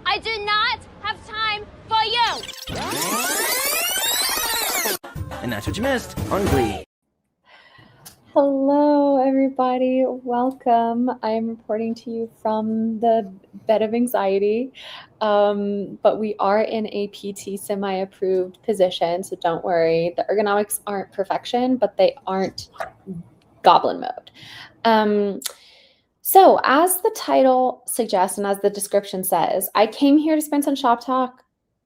I do not have time for you. And that's what you missed on Glee. Hello, everybody. Welcome. I am reporting to you from the bed of anxiety, but we are in a PT semi-approved position, so don't worry. The ergonomics aren't perfection, but they aren't goblin mode. So as the title suggests and as the description says, I came here to Sprints and Shoptalk,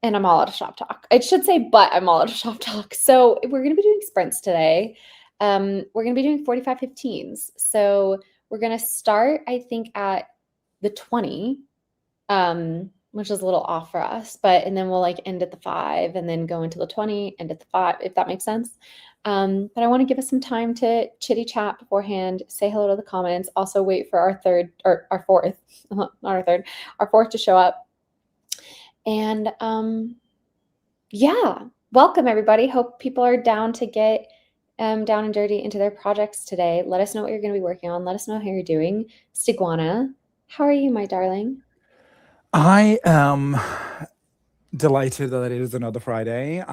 and I'm all out of Shoptalk. It should say, but I'm all out of Shoptalk. So we're going to be doing sprints today. We're going to be doing 45 15s. So we're going to start, I think, at the 20, which is a little off for us, and then we'll like end at the 5 and then go into the 20, end at the 5, if that makes sense. But I want to give us some time to chitty chat beforehand, say hello to the comments, also wait for our fourth to show up. And yeah, welcome everybody. Hope people are down to get down and dirty into their projects today. Let us know what you're going to be working on. Let us know how you're doing. Stigwana, how are you, my darling? I am delighted that it is another Friday.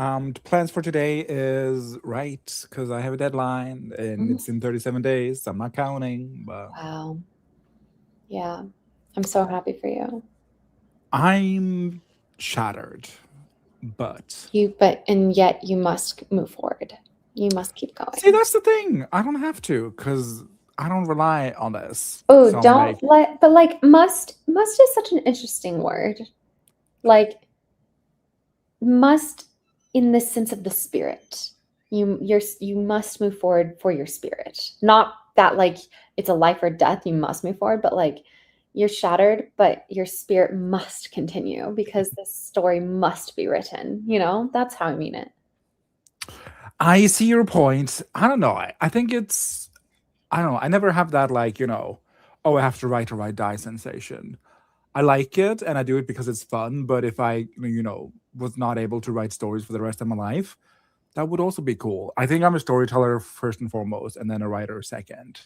Plans for today is right because I have a deadline and it's in 37 days. So I'm not counting, but wow. Yeah, I'm so happy for you. I'm shattered, but yet you must move forward. You must keep going. See, that's the thing. I don't have to because I don't rely on this. Oh, so must is such an interesting word. Like must in the sense of the spirit. You must move forward for your spirit. Not that like it's a life or death, you must move forward, but like you're shattered, but your spirit must continue because this story must be written. You know, that's how I mean it. I see your point. I don't know. I think it's, I don't know. I never have that like, oh, I have to write or write die sensation. I like it and I do it because it's fun. But if I, was not able to write stories for the rest of my life, that would also be cool. I think I'm a storyteller first and foremost, and then a writer second.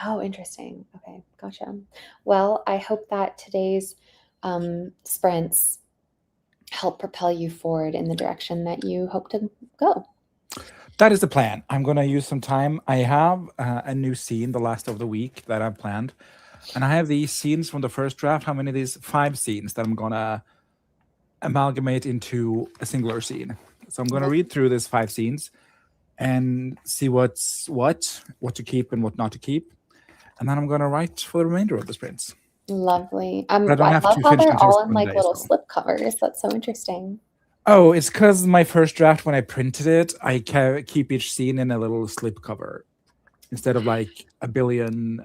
Oh, interesting. Okay, gotcha. Well, I hope that today's sprints help propel you forward in the direction that you hope to go. That is the plan. I'm going to use some time. I have a new scene the last of the week that I've planned. And I have these scenes from the first draft. How many of these? 5 scenes that I'm going to amalgamate into a singular scene. So I'm going to read through these 5 scenes and see what's what to keep and what not to keep. And then I'm going to write for the remainder of the sprints. Lovely. I love how they're all in like little slip covers. That's so interesting. Oh, it's because my first draft, when I printed it, I keep each scene in a little slip cover instead of like a billion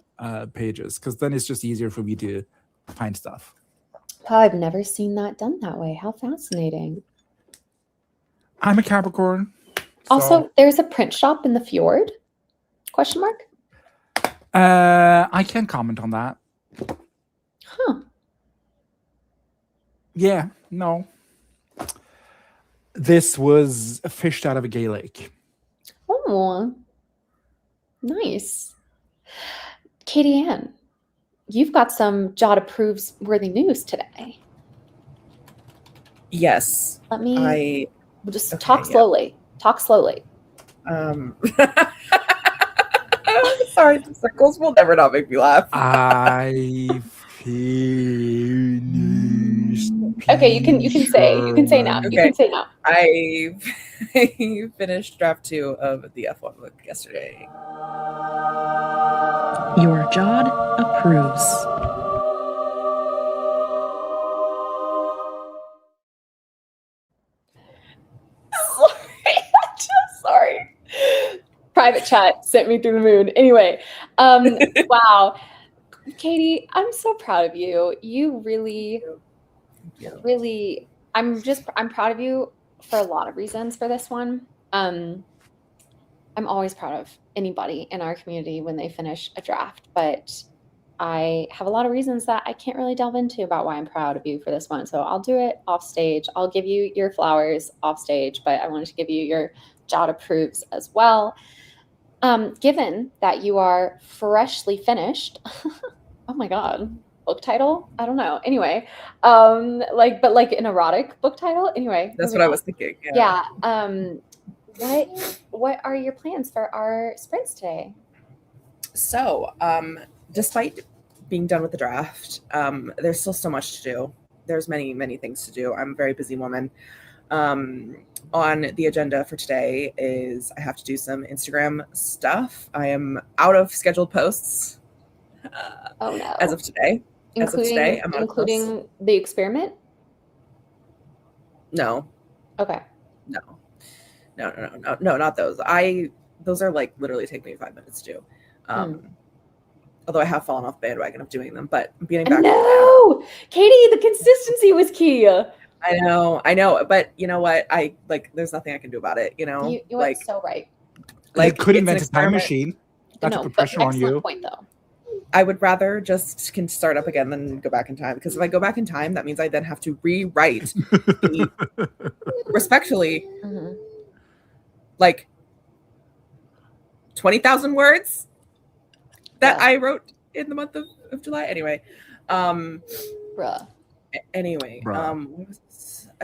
pages, because then it's just easier for me to find stuff. Oh, I've never seen that done that way. How fascinating. I'm a Capricorn. Also, there's a print shop in the fjord? Question mark? I can't comment on that. Huh. Yeah, no. This was fished out of a gay lake. Oh, nice. Katie Ann, you've got some Jot Approves worthy news today. Yes. We'll just talk slowly. Yeah. Talk slowly. Sorry, the circles will never not make me laugh. I finished. Okay, you can say now. Okay. You can say now. I finished draft 2 of the F1 book yesterday. Your Jod approves. Sorry. Private chat sent me through the moon. Anyway, wow. Katie, I'm so proud of you. You really, I'm proud of you for a lot of reasons for this one. I'm always proud of anybody in our community when they finish a draft, but I have a lot of reasons that I can't really delve into about why I'm proud of you for this one. So I'll do it off stage. I'll give you your flowers off stage, but I wanted to give you your Jot Approves as well. Given that you are freshly finished, oh my God, book title. I don't know. Anyway, but like an erotic book title. Anyway, That's moving what I on. was thinking. Yeah. What are your plans for our sprints today? So, despite being done with the draft, there's still so much to do. There's many, many things to do. I'm a very busy woman. On the agenda for today is I have to do some Instagram stuff. I am out of scheduled posts Oh no. as of today. I'm out of posts. Including the experiment? No, Okay. no, not those. Those are like literally take me 5 minutes to do. Although I have fallen off the bandwagon of doing them, but I'm getting back. No, Katie, the consistency was key. I know, but you know what? There's nothing I can do about it. You know, you are so right. Like, could invent a time machine. That's a pressure on you. Point, though. I would rather just can start up again than go back in time, because if I go back in time, that means I then have to rewrite respectfully, like 20,000 words that I wrote in the month of July. Anyway, bruh. Anyway,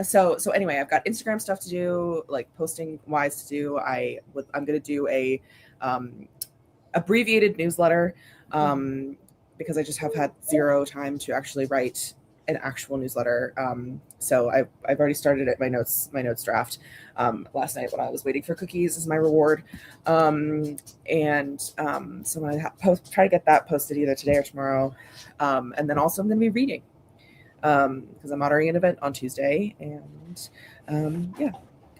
so anyway, I've got Instagram stuff to do, like posting wise to do. I'm gonna do a abbreviated newsletter because I just have had zero time to actually write an actual newsletter. So I've already started at my notes draft last night when I was waiting for cookies as my reward. So I'm gonna try to get that posted either today or tomorrow. And then also I'm gonna be reading because I'm moderating an event on Tuesday, and gonna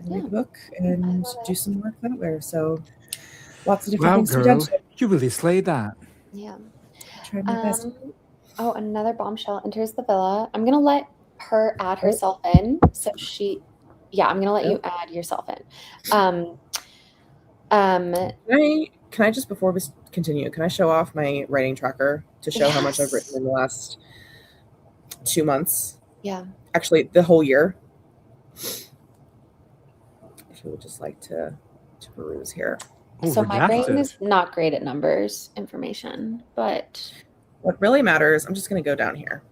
read the book and do some work that way. So lots of different things girl, to do. You really slayed that. Yeah. Try my best. Oh, another bombshell enters the villa. I'm gonna let her add herself in. So I'm gonna let you add yourself in. Can I just, before we continue, can I show off my writing tracker to show how much I've written in the last 2 months? Yeah. Actually, the whole year. If you would just like to peruse here. So my brain is not great at numbers information, but what really matters, I'm just going to go down here.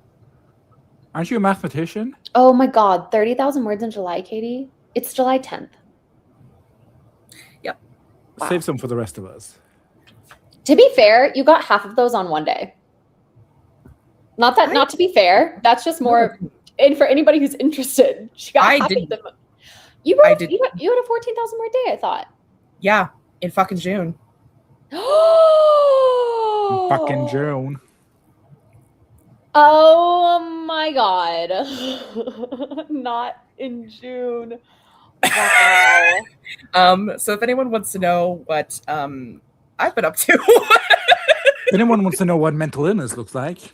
Aren't you a mathematician? Oh my God, 30,000 words in July, Katie. It's July 10th. Yep. Wow. Save some for the rest of us. To be fair, you got half of those on one day. Not to be fair, that's just more. And for anybody who's interested, she got half of them. You had a 14,000 word day, I thought. Yeah, in fucking June. Fucking June. Oh my God. Not in June. Wow. So if anyone wants to know what I've been up to. If anyone wants to know what mental illness looks like.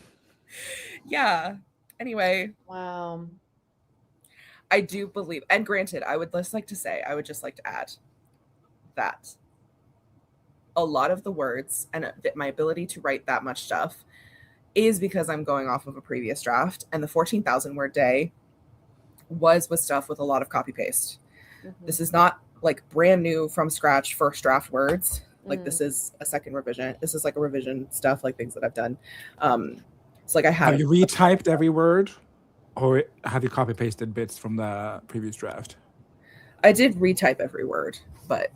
Yeah. Anyway. Wow. I do believe, and granted, I would just like to add that a lot of the words and my ability to write that much stuff is because I'm going off of a previous draft, and the 14,000 word day was with stuff with a lot of copy paste. Mm-hmm. This is not like brand new from scratch first draft words. Like this is a second revision. This is like a revision stuff, like things that I've done. It's like have you retyped every word, or have you copy pasted bits from the previous draft? I did retype every word, but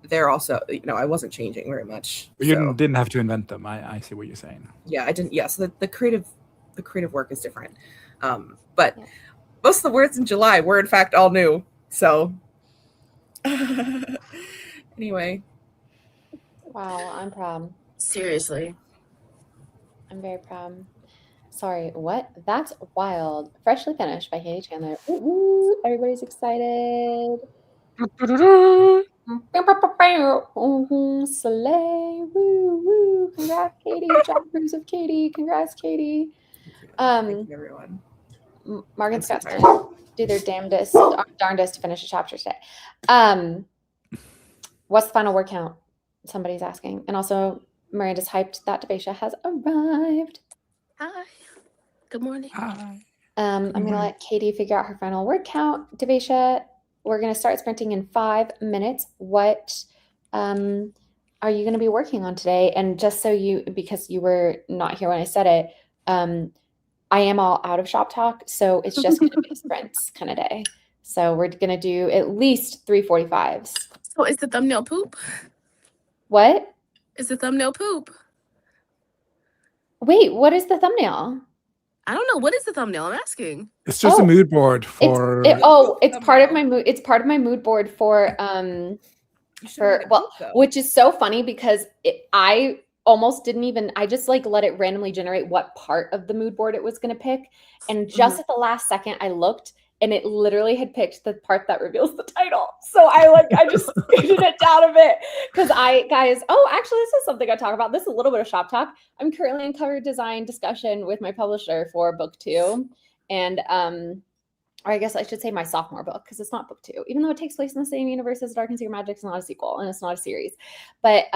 they're also, I wasn't changing very much. You didn't have to invent them. I see what you're saying. Yeah, I didn't. Yeah, so the creative work is different. But most of the words in July were in fact all new. So anyway. Wow, I'm proud. Seriously. I'm very proud. Sorry, what? That's wild. Freshly finished by Katie Chandler. Ooh, everybody's excited. Slay. Woo, woo. Congrats, Katie. Job proves of Katie. Congrats, Katie. Thank you, everyone. Mark and Scott's gonna do their darndest to finish a chapter today. What's the final word count? Somebody's asking. And also, Miranda's hyped that Devasia has arrived. Hi. Good morning. Hi. I'm going to let Katie figure out her final word count. Devasia, we're going to start sprinting in 5 minutes. What are you going to be working on today? And just so because you were not here when I said it, I am all out of shop talk, so it's just going to be a sprints kind of day. So we're going to do at least 3:45s. So is the thumbnail poop? What? Is the thumbnail poop? Wait, what is the thumbnail? I don't know. What is the thumbnail? I'm asking. It's just a Oh, mood board for. It's part of my mood. It's part of my mood board for You should have made it poop, though. which is so funny because I almost didn't even. I just like let it randomly generate what part of the mood board it was going to pick, and just at the last second, I looked. And it literally had picked the part that reveals the title. So I just scooted it down a bit because actually, this is something I talk about. This is a little bit of shop talk. I'm currently in cover design discussion with my publisher for book 2. And, or I guess I should say my sophomore book because it's not book 2, even though it takes place in the same universe as Dark and Secret Magic. It's not a sequel and it's not a series. But,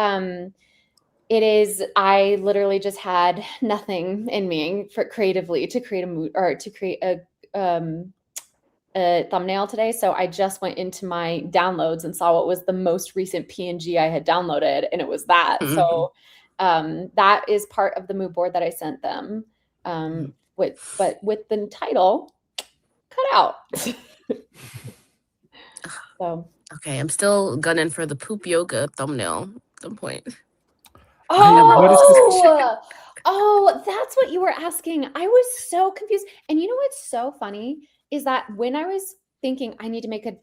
it is, I literally just had nothing in me for creatively to create a mood or to create a thumbnail today. So I just went into my downloads and saw what was the most recent PNG I had downloaded, and it was that. So that is part of the mood board that I sent them. But with the title cut out. So Okay, I'm still gunning for the poop yoga thumbnail at some point. Oh, that's what you were asking. I was so confused. And you know what's so funny is that when I was thinking I need to make a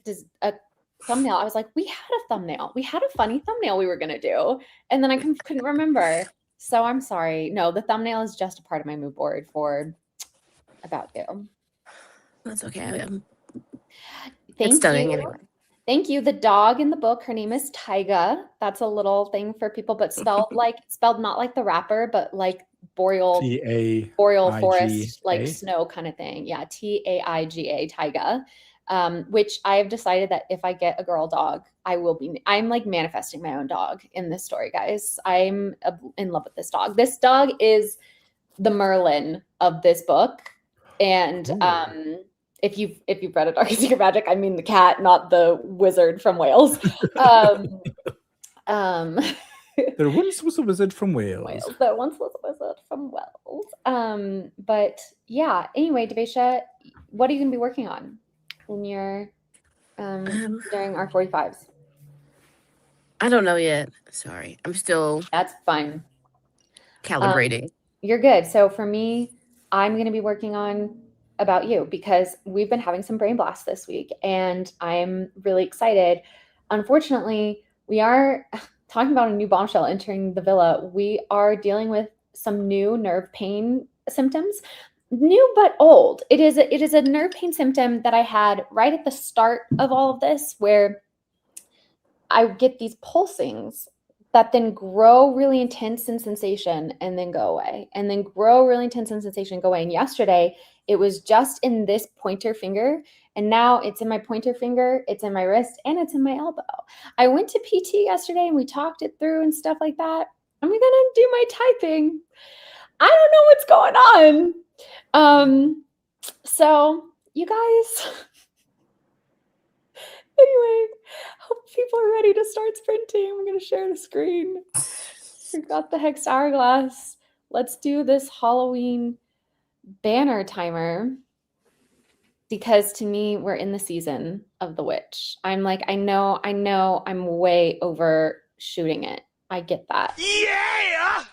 thumbnail, I was like, we had a thumbnail. We had a funny thumbnail we were going to do. And then I couldn't remember. So I'm sorry. No, the thumbnail is just a part of my mood board for About You. That's okay. Thank It's stunning you. anyway. Thank you. The dog in the book, her name is Tyga. That's a little thing for people, but spelled not like the rapper, but like boreal forest, like snow kind of thing. Yeah, Taiga, Tyga. Which I have decided that if I get a girl dog, I'm like manifesting my own dog in this story, guys. I'm in love with this dog. This dog is the Merlin of this book. And if you've read A Dark and Secret Magic, I mean the cat, not the wizard from Wales. There once was a wizard from Wales. There once was a wizard from Wales. But yeah. Anyway, Devesha, what are you going to be working on when you're during our 45s? I don't know yet. Sorry, I'm still. That's fine. Calibrating. You're good. So for me, I'm going to be working on About You because we've been having some brain blasts this week and I'm really excited. Unfortunately, we are talking about a new bombshell entering the villa. We are dealing with some new nerve pain symptoms. New but old. It is a nerve pain symptom that I had right at the start of all of this where I get these pulsings that then grow really intense in sensation and then go away, and then grow really intense in sensation and go away. And yesterday, it was just in this pointer finger, and now it's in my pointer finger, it's in my wrist, and it's in my elbow. I went to PT yesterday, and we talked it through and stuff like that. I'm going to do my typing. I don't know what's going on. So, you guys... Anyway, hope people are ready to start sprinting. I'm going to share the screen. We've got the Hex Hourglass. Let's do this Halloween banner timer because to me, we're in the season of the witch. I'm like, I know I'm way overshooting it. I get that. Yeah!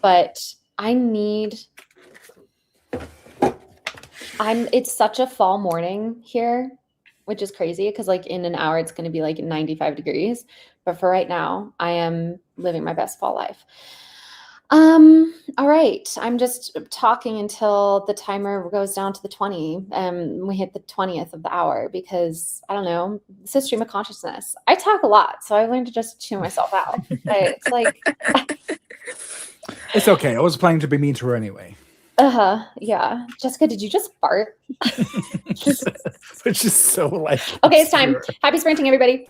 But it's such a fall morning here, which is crazy because like in an hour it's going to be like 95 degrees. But for right now, I am living my best fall life. All right. I'm just talking until the timer goes down to the 20. We hit the 20th of the hour because I don't know. It's a stream of consciousness. I talk a lot, so I learned to just tune myself out. It's like It's okay. I was planning to be mean to her anyway. Yeah. Jessica, did you just fart? Which is so like. Okay, it's time. Happy sprinting, everybody.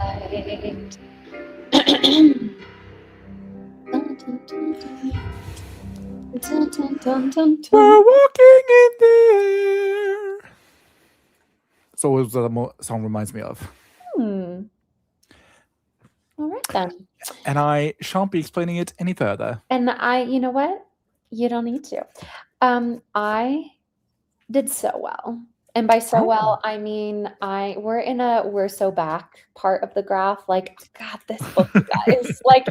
right. Dun, dun, dun, dun, dun. We're walking in the air. That's always what the song reminds me of. All right then. And I shan't be explaining it any further. And you know what? You don't need to. I did so well. And by so well, I mean we're in we're so back part of the graph. Like, God, this book, you guys. Like,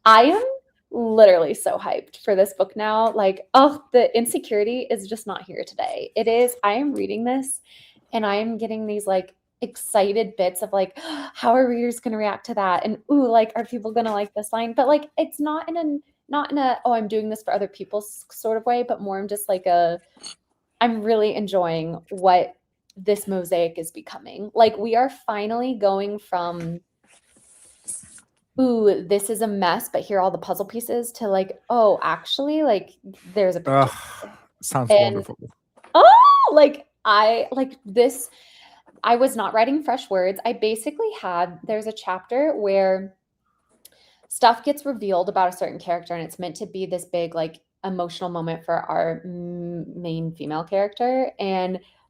I am literally so hyped for this book now. Like, oh, the insecurity is just not here today. It is. I am reading this and I am getting these like excited bits of like, how are readers going to react to that? And ooh, like, are people going to like this line? But like, it's not in a, oh, I'm doing this for other people sort of way, but more I'm just like I'm really enjoying what this mosaic is becoming. Like, we are finally going from, ooh, this is a mess, but here are all the puzzle pieces, to like, oh, actually, like, there's a picture. Sounds And- wonderful. Oh, like, I like this. I was not writing fresh words. I basically there's a chapter where stuff gets revealed about a certain character, and it's meant to be this big, like, emotional moment for our main female character.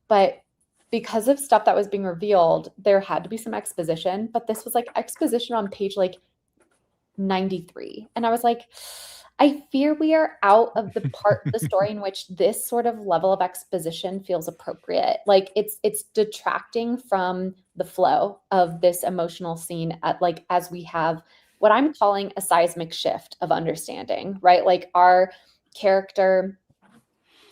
But because of stuff that was being revealed, there had to be some exposition. But this was like exposition on page like 93. And I was like, I fear we are out of the part of the story in which this sort of level of exposition feels appropriate. Like, it's detracting from the flow of this emotional scene as we have what I'm calling a seismic shift of understanding, right? Like, our character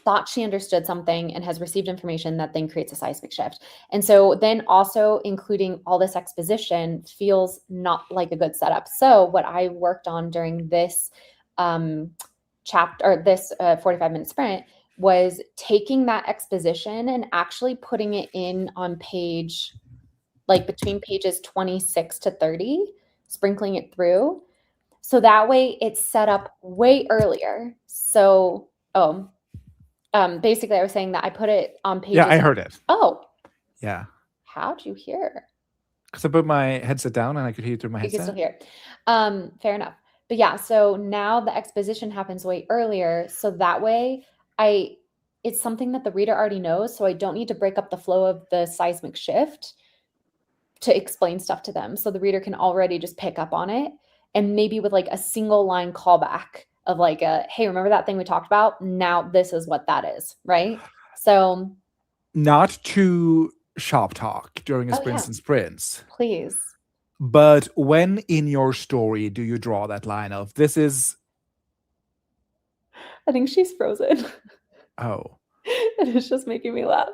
thought she understood something and has received information that then creates a seismic shift. And so then also including all this exposition feels not like a good setup. So what I worked on during this chapter, or this 45-minute sprint, was taking that exposition and actually putting it in on page, like between pages 26 to 30, sprinkling it through. So that way it's set up way earlier. So, basically I was saying that I put it on pages. Yeah, I heard it. Oh, Yeah. how'd you hear? Because I put my headset down and I could hear it through my You can headset. still hear. Fair enough. But yeah, so now the exposition happens way earlier. So that way it's something that the reader already knows. So I don't need to break up the flow of the seismic shift to explain stuff to them. So the reader can already just pick up on it, and maybe with like a single line callback of like hey, remember that thing we talked about? Now this is what that is, right? So not to shop talk during a Sprints yeah. and Sprints. Please. But when in your story do you draw that line of this is... I think she's frozen. Oh. And it's just making me laugh.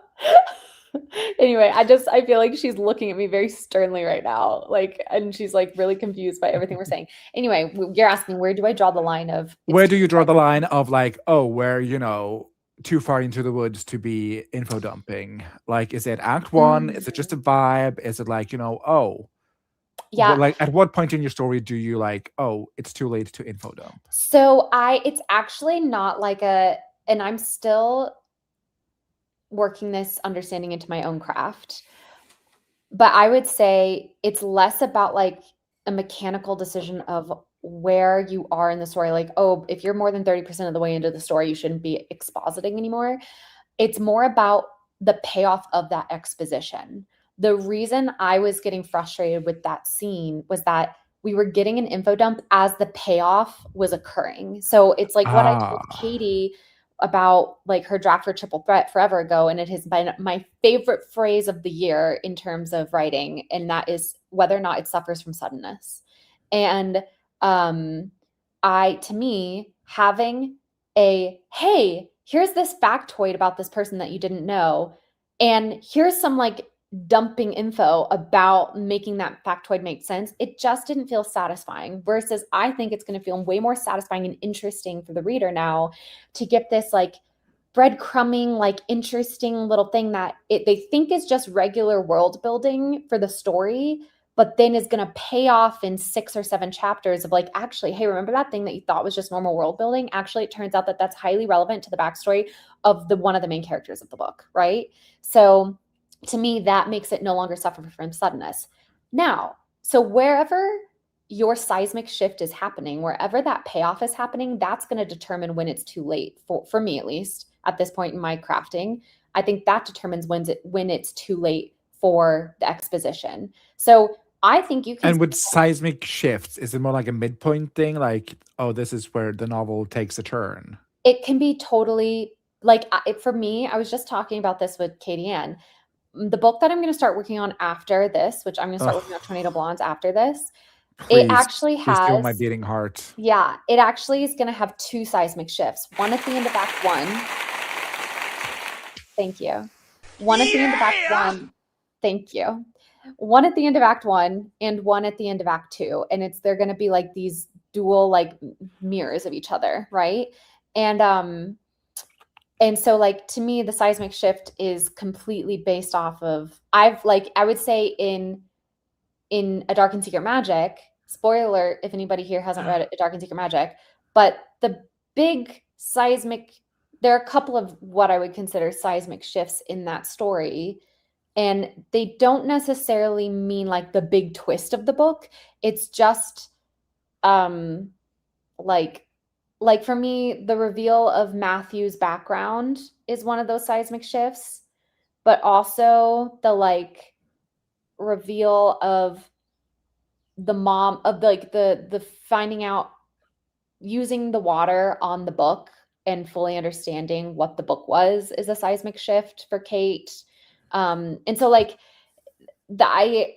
Anyway, I feel like she's looking at me very sternly right now. Like, and she's like really confused by everything we're saying. Anyway, you're asking, where do I draw the line of... Where do you draw the line of like, oh, where, too far into the woods to be info dumping? Like, is it act one? Is it just a vibe? Is it like, oh, yeah. Like, at what point in your story do you like, oh, it's too late to info dump? So it's actually not like and I'm still working this understanding into my own craft. But I would say it's less about like a mechanical decision of where you are in the story. Like, oh, if you're more than 30% of the way into the story, you shouldn't be expositing anymore. It's more about the payoff of that exposition. The reason I was getting frustrated with that scene was that we were getting an info dump as the payoff was occurring. So it's like what I told Katie about like her draft for Triple Threat forever ago, and it has been my favorite phrase of the year in terms of writing, and that is whether or not it suffers from suddenness. And to me, having hey, here's this factoid about this person that you didn't know, and here's some like dumping info about making that factoid make sense, it just didn't feel satisfying. Versus I think it's going to feel way more satisfying and interesting for the reader now to get this like breadcrumbing, like interesting little thing that they think is just regular world building for the story, but then is going to pay off in 6 or 7 chapters of like, actually, hey, remember that thing that you thought was just normal world building? Actually, it turns out that that's highly relevant to the backstory of one of the main characters of the book, right? So to me, that makes it no longer suffer from suddenness. Now, So wherever your seismic shift is happening, wherever that payoff is happening, that's going to determine when it's too late, for me at least, at this point in my crafting. I think that determines when it's too late for the exposition. So I think you can. And with seismic shifts, is it more like a midpoint thing? Like, oh, this is where the novel takes a turn. It can be totally like, for me, I was just talking about this with Katie Ann. The book that I'm going to start working on after this, which I'm going to start working on Tornado Blondes after this, it actually please feel my has, beating heart. yeah, it actually is going to have 2 seismic shifts. One at the end of Act 1. Thank you. One at the end of Act 1. Thank you. One at the end of Act 1 and one at the end of Act 2. And they're going to be like these dual like mirrors of each other, right? And so like to me the seismic shift is completely based off of, I would say in A Dark and Secret Magic, spoiler alert if anybody here hasn't read A Dark and Secret Magic, but the big seismic, there are a couple of what I would consider seismic shifts in that story, and they don't necessarily mean like the big twist of the book. It's just like for me, the reveal of Matthew's background is one of those seismic shifts, but also the like reveal of the mom of like the finding out, using the water on the book and fully understanding what the book was is a seismic shift for Kate. And so like I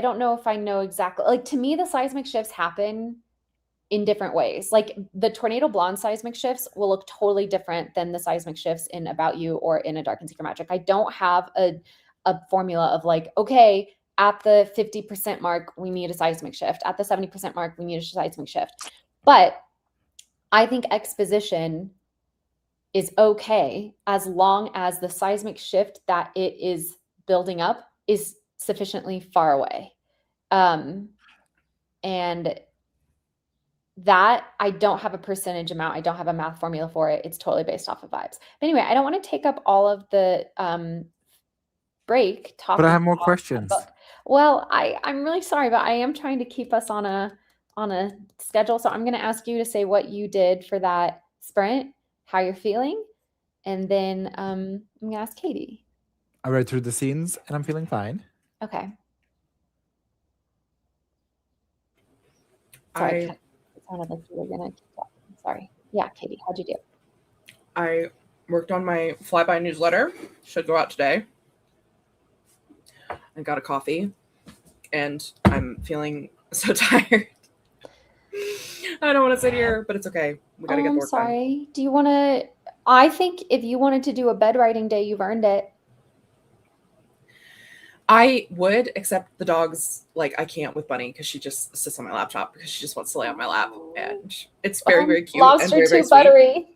don't know if I know exactly, like to me the seismic shifts happen in different ways. Like the Tornado Blonde seismic shifts will look totally different than the seismic shifts in About You or in A Dark and Secret Magic. I don't have a formula of like, okay, at the 50% mark, we need a seismic shift. At the 70% mark, we need a seismic shift. But I think exposition is okay as long as the seismic shift that it is building up is sufficiently far away. And that I don't have a percentage amount. I don't have a math formula for it. It's totally based off of vibes. But anyway, I don't want to take up all of the break talking. But I have more about questions. the book. Well, I'm really sorry, but I am trying to keep us on a schedule. So I'm going to ask you to say what you did for that sprint, how you're feeling, and then I'm going to ask Katie. I read through the scenes and I'm feeling fine. Okay. Sorry. It sounded like you were going to keep talking. Sorry. Yeah, Katie, how'd you do? I worked on my flyby newsletter. Should go out today. I got a coffee, and I'm feeling so tired. I don't want to sit here, but it's okay. We gotta get the work done. Sorry. Do you want to? I think if you wanted to do a bed writing day, you've earned it. I would, except the dog's like, I can't with Bunny because she just sits on my laptop because she just wants to lay on my lap, and it's very, very cute and very, very too sweet. buttery.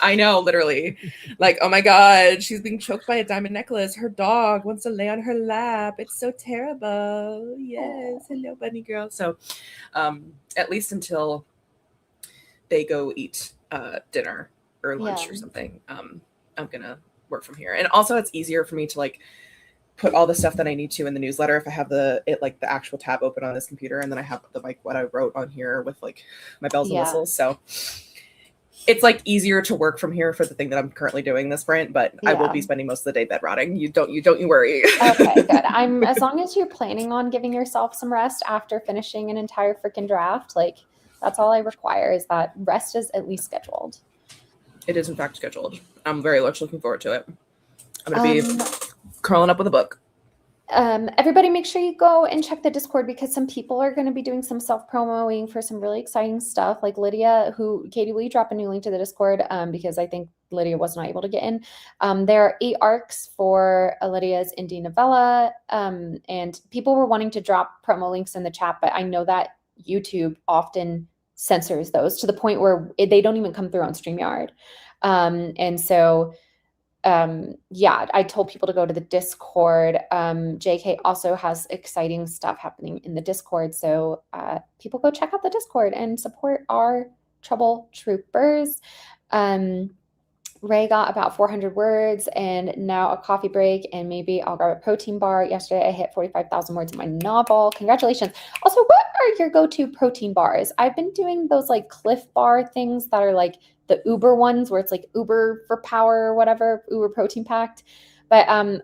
I know, literally. Like, oh my God, she's being choked by a diamond necklace. Her dog wants to lay on her lap. It's so terrible. Yes, hello, bunny girl. So, at least until they go eat dinner or lunch or something, I'm gonna work from here. And also, it's easier for me to like put all the stuff that I need to in the newsletter if I have the actual tab open on this computer, and then I have the like what I wrote on here with like my bells and whistles. So it's like easier to work from here for the thing that I'm currently doing this sprint, but I will be spending most of the day bed rotting. You don't worry. Okay, good. As long as you're planning on giving yourself some rest after finishing an entire freaking draft, like that's all I require is that rest is at least scheduled. It is in fact scheduled. I'm very much looking forward to it. I'm going to be curling up with a book. Everybody make sure you go and check the Discord because some people are going to be doing some self-promoing for some really exciting stuff. Like Lydia, Katie, will you drop a new link to the Discord? Because I think Lydia was not able to get in. There are 8 arcs for Lydia's indie novella. And people were wanting to drop promo links in the chat, but I know that YouTube often censors those to the point where they don't even come through on StreamYard. And so I told people to go to the Discord. JK also has exciting stuff happening in the Discord. So people go check out the Discord and support our trouble troopers. Ray got about 400 words and now a coffee break, and maybe I'll grab a protein bar. Yesterday I hit 45,000 words in my novel. Congratulations. Also, what are your go-to protein bars? I've been doing those like Cliff Bar things that are like the Uber ones where it's like Uber for power or whatever, Uber protein packed. But I'm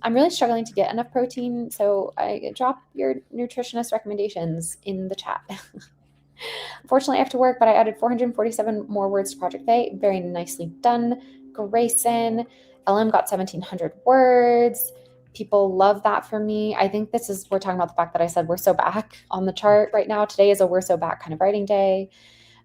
really struggling to get enough protein, so I drop your nutritionist recommendations in the chat. Unfortunately, I have to work, but I added 447 more words to Project Faye. Very nicely done, Grayson. LM got 1,700 words. People love that for me. I think we're talking about the fact that I said we're so back on the chart right now. Today is a we're so back kind of writing day.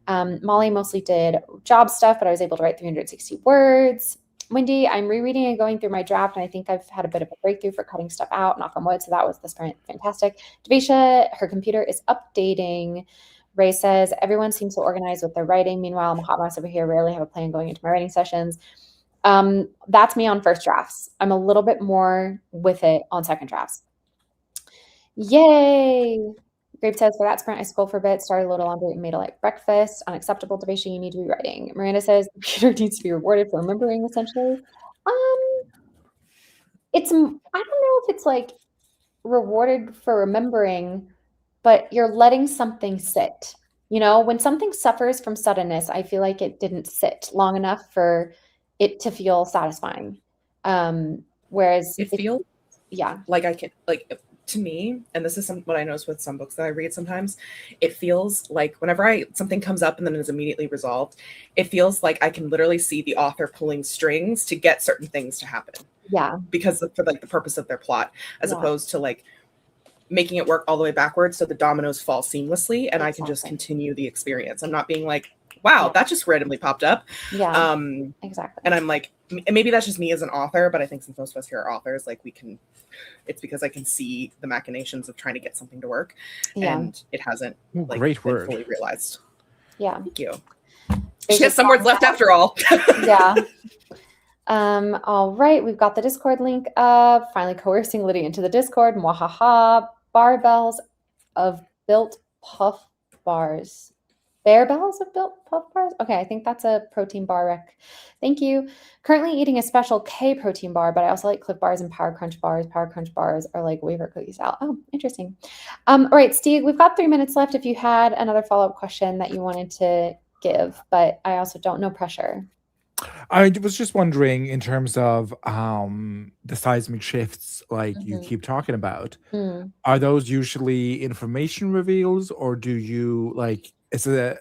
Molly mostly did job stuff, but I was able to write 360 words. Wendy, I'm rereading and going through my draft, and I think I've had a bit of a breakthrough for cutting stuff out, knock on wood, so that was the sprint. Fantastic. Devisha, her computer is updating. Ray says, everyone seems so organized with their writing. Meanwhile, I'm a hot mess over here, rarely have a plan going into my writing sessions. That's me on first drafts. I'm a little bit more with it on second drafts. Yay! Grape says, for that sprint, I scrolled for a bit, started a little laundry, and made a light breakfast. Unacceptable, Devisha, you need to be writing. Miranda says, the computer needs to be rewarded for remembering, essentially. I don't know if it's like rewarded for remembering, but you're letting something sit. When something suffers from suddenness, I feel like it didn't sit long enough for it to feel satisfying. Whereas It feels yeah, like I can, like, to me, and this is what I notice with some books that I read sometimes, it feels like whenever something comes up and then is immediately resolved, it feels like I can literally see the author pulling strings to get certain things to happen. Yeah. Because for like the purpose of their plot, as Yeah. opposed to like making it work all the way backwards so the dominoes fall seamlessly and I can just Exactly. continue the experience. I'm not being like, wow, that just randomly popped up. Yeah. Exactly. And I'm like, maybe that's just me as an author, but I think since most of us here are authors, like it's because I can see the machinations of trying to get something to work. Yeah. And it hasn't like Great been word. fully realized. Yeah. Thank you. There's She has some words left after all. Yeah. All right, we've got the Discord link up. Finally coercing Lydia into the Discord. Mwahaha. Barbells of built puff bars. Bearbells of built puff bars? Okay, I think that's a protein bar rec. Thank you. Currently eating a special K protein bar, but I also like Cliff bars and Power Crunch bars. Power Crunch bars are like wafer cookie style. Oh, interesting. All right, Steve, we've got 3 minutes left if you had another follow-up question that you wanted to give, but I also don't, no pressure. I was just wondering in terms of the seismic shifts like you keep talking about, are those usually information reveals, or do you like, is it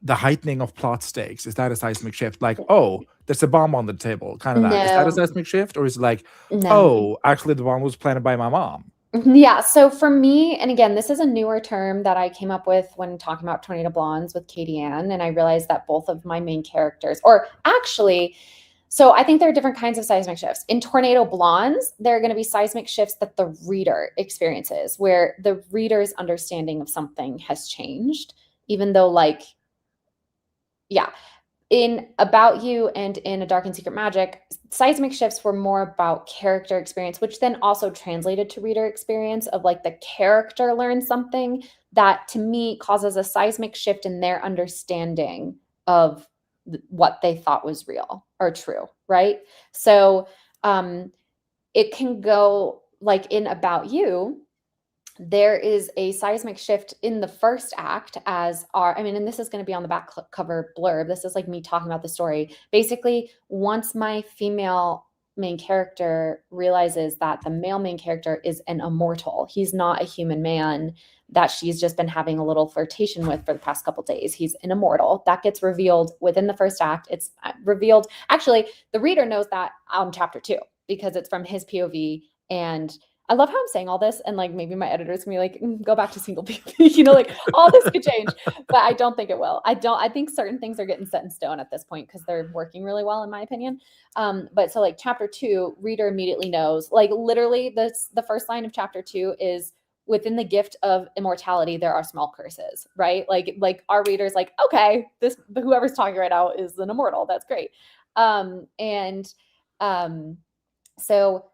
the heightening of plot stakes? Is that a seismic shift? Like, oh, there's a bomb on the table, kind of that. Is that a seismic shift? Or is it like, oh, actually the bomb was planted by my mom? Yeah. So for me, and again, this is a newer term that I came up with when talking about Tornado Blondes with Katie Ann. And I realized that both of my main characters, or actually, so I think there are different kinds of seismic shifts. In Tornado Blondes, there are going to be seismic shifts that the reader experiences, where the reader's understanding of something has changed, even though in About You and in A Dark and Secret Magic, seismic shifts were more about character experience, which then also translated to reader experience of like the character learns something that to me causes a seismic shift in their understanding of what they thought was real or true, right? So it can go like in About You, there is a seismic shift in the first act and this is going to be on the back cover blurb. This is like me talking about the story. Basically, once my female main character realizes that the male main character is an immortal, he's not a human man that she's just been having a little flirtation with for the past couple days. He's an immortal. That gets revealed within the first act. It's revealed. Actually, the reader knows that on chapter 2 because it's from his POV. And I love how I'm saying all this, and like maybe my editors can be like, go back to single POV, like all this could change, but I don't think it will. I think certain things are getting set in stone at this point because they're working really well, in my opinion. But so like chapter 2, reader immediately knows, like literally the first line of chapter 2 is, within the gift of immortality, there are small curses, right? Like our readers like, okay, whoever's talking right now is an immortal. That's great. So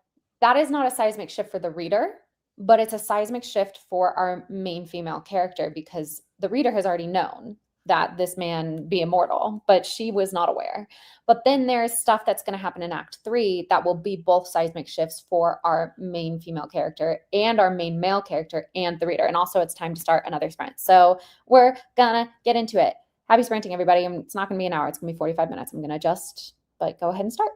that is not a seismic shift for the reader, but it's a seismic shift for our main female character because the reader has already known that this man be immortal, but she was not aware. But then there's stuff that's going to happen in Act 3 that will be both seismic shifts for our main female character and our main male character and the reader. And also it's time to start another sprint. So we're gonna get into it. Happy sprinting, everybody. It's not going to be an hour. It's going to be 45 minutes. I'm going to just go ahead and start.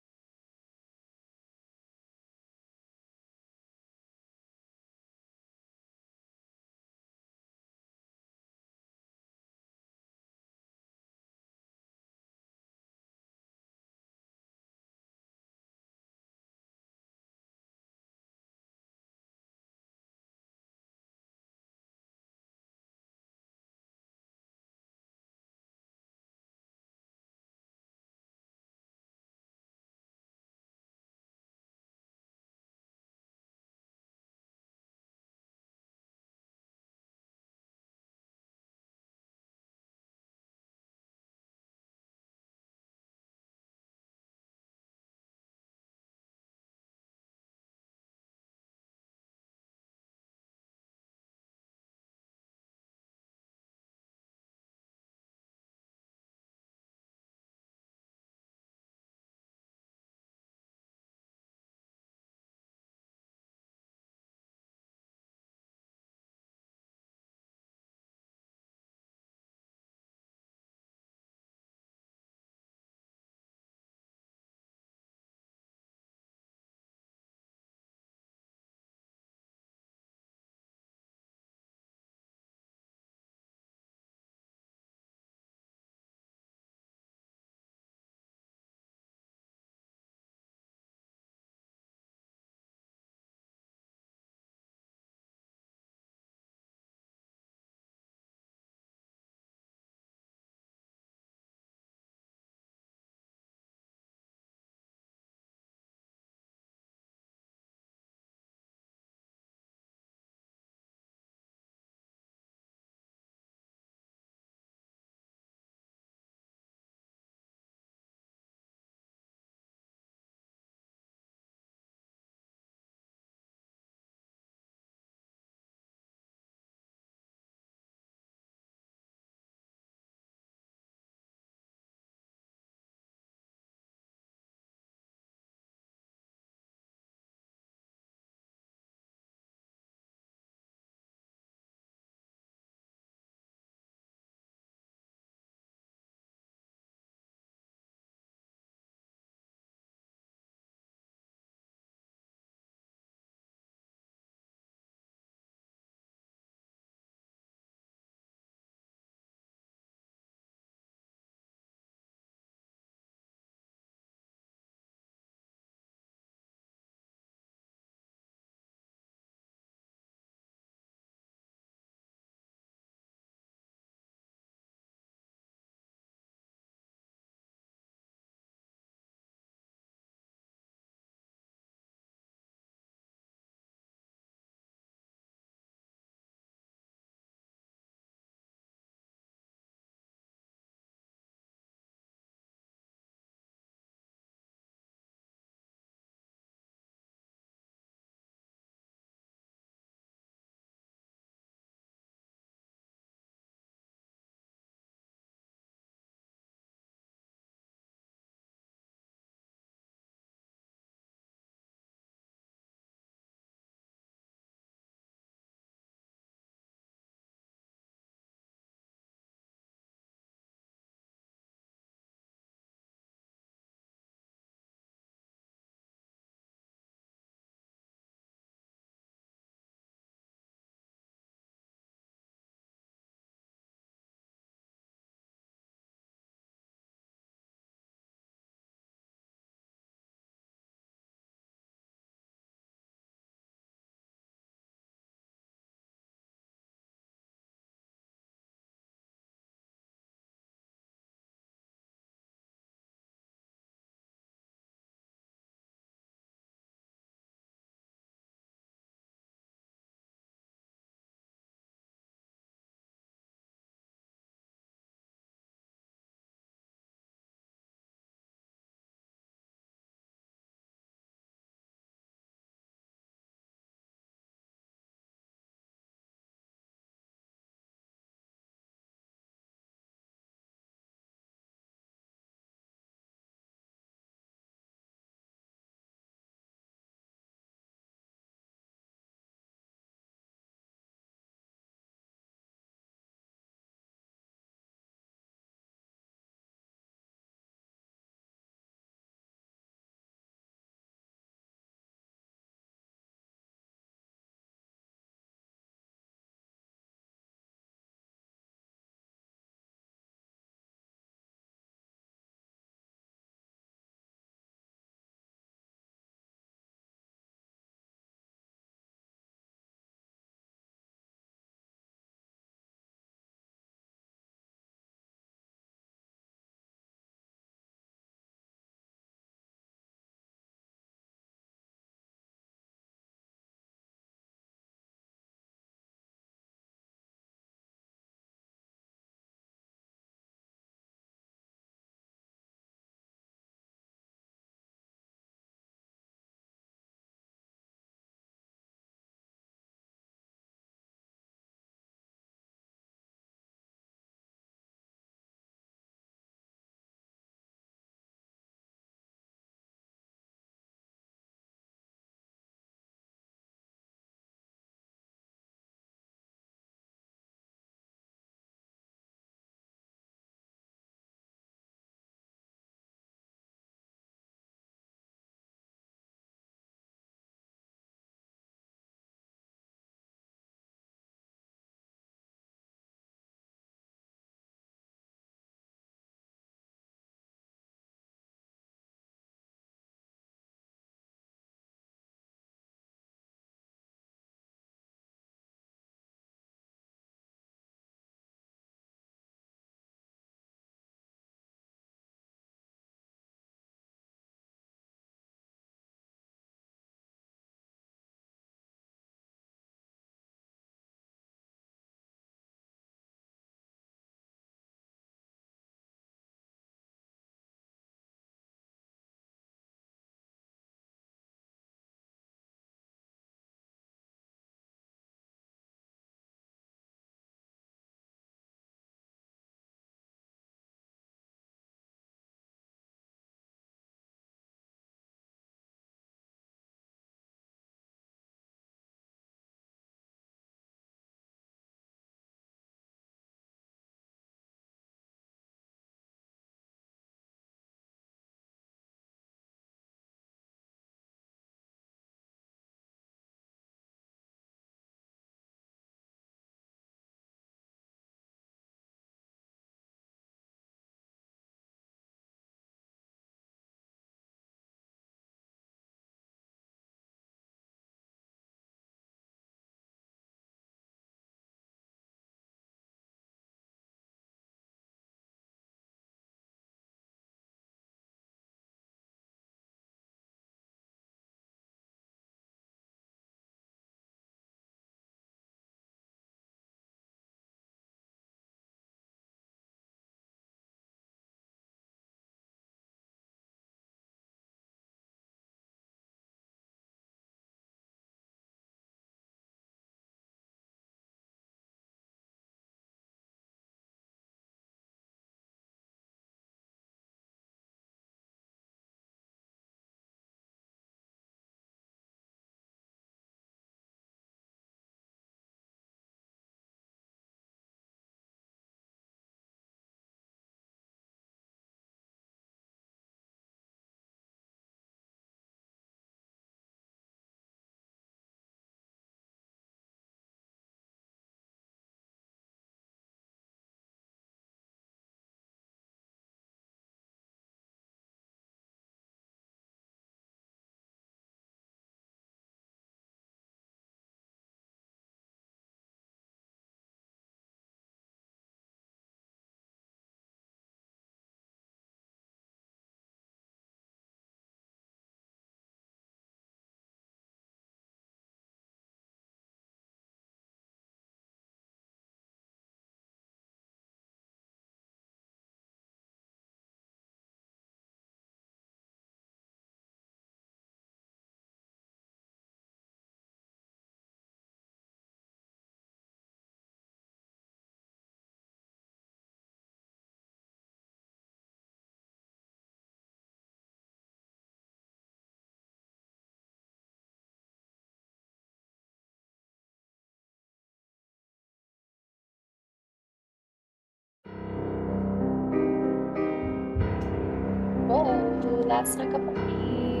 cat snuck up on me.